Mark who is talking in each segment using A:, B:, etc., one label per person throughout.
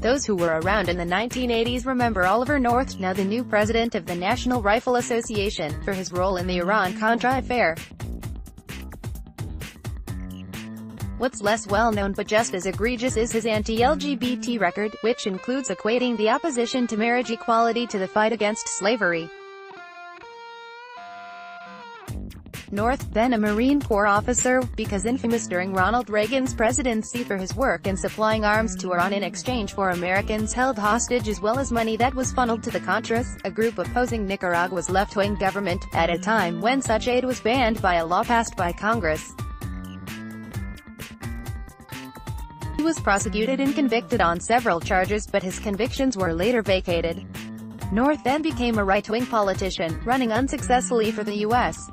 A: Those who were around in the 1980s remember Oliver North, now the new president of the National Rifle Association, for his role in the Iran-Contra affair. What's less well-known but just as egregious is his anti-LGBT record, which includes equating the opposition to marriage equality to the fight against slavery. North, then a Marine Corps officer, because infamous during Ronald Reagan's presidency for his work in supplying arms to Iran in exchange for Americans held hostage as well as money that was funneled to the Contras, a group opposing Nicaragua's left-wing government, at a time when such aid was banned by a law passed by Congress. He was prosecuted and convicted on several charges, but his convictions were later vacated. North then became a right-wing politician, running unsuccessfully for the U.S.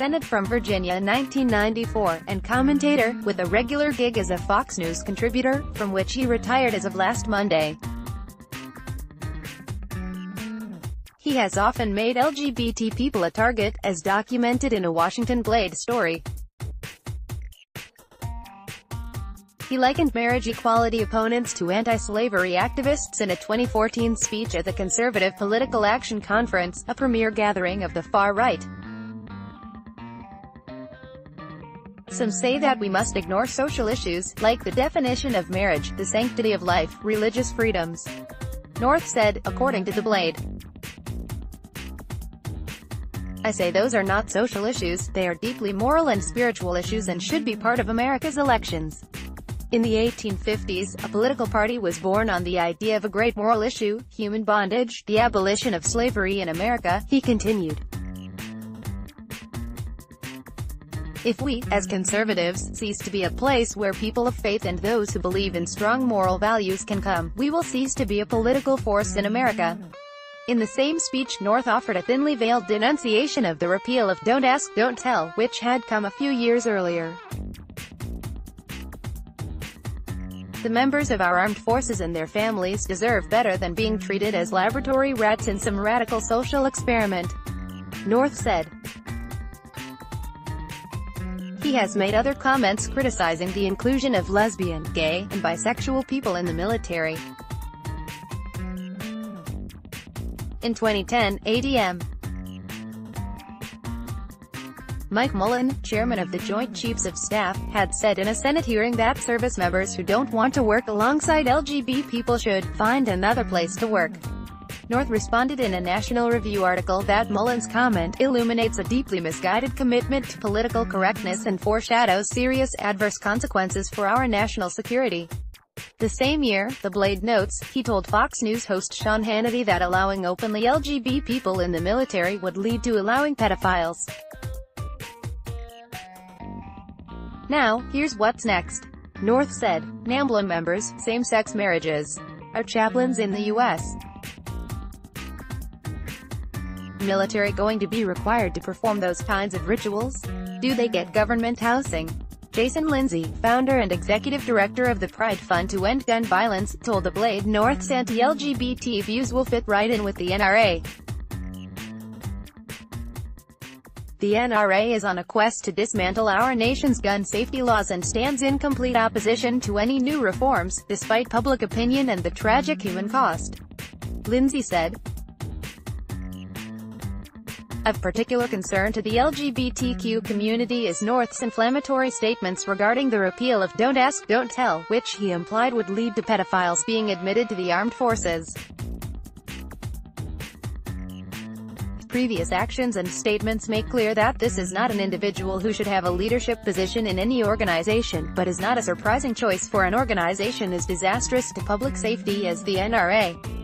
A: Senate from Virginia in 1994, and commentator, with a regular gig as a Fox News contributor, from which he retired as of last Monday. He has often made LGBT people a target, as documented in a Washington Blade story. He likened marriage equality opponents to anti-slavery activists in a 2014 speech at the Conservative Political Action Conference, a premier gathering of the far right. Some say that we must ignore social issues, like the definition of marriage, the sanctity of life, religious freedoms. North said, according to the Blade. I say those are not social issues, they are deeply moral and spiritual issues and should be part of America's elections. In the 1850s, a political party was born on the idea of a great moral issue, human bondage, the abolition of slavery in America, he continued. If we, as conservatives, cease to be a place where people of faith and those who believe in strong moral values can come, we will cease to be a political force in America. In the same speech, North offered a thinly veiled denunciation of the repeal of Don't Ask, Don't Tell, which had come a few years earlier. The members of our armed forces and their families deserve better than being treated as laboratory rats in some radical social experiment, North said. He has made other comments criticizing the inclusion of lesbian, gay, and bisexual people in the military. In 2010, ADM Mike Mullen, chairman of the Joint Chiefs of Staff, had said in a Senate hearing that service members who don't want to work alongside LGBT people should find another place to work. North responded in a National Review article that Mullen's comment illuminates a deeply misguided commitment to political correctness and foreshadows serious adverse consequences for our national security. The same year, The Blade notes, he told Fox News host Sean Hannity that allowing openly LGBT people in the military would lead to allowing pedophiles. Now, here's what's next. North said, NAMBLA members, same-sex marriages, are chaplains in the U.S. Military going to be required to perform those kinds of rituals? Do they get government housing? Jason Lindsay, founder and executive director of the Pride Fund to End Gun Violence, told The Blade North's anti-LGBT views will fit right in with the NRA. The NRA is on a quest to dismantle our nation's gun safety laws and stands in complete opposition to any new reforms, despite public opinion and the tragic human cost. Lindsay said. Of particular concern to the LGBTQ community is North's inflammatory statements regarding the repeal of Don't Ask, Don't Tell, which he implied would lead to pedophiles being admitted to the armed forces. Previous actions and statements make clear that this is not an individual who should have a leadership position in any organization, but is not a surprising choice for an organization as disastrous to public safety as the NRA.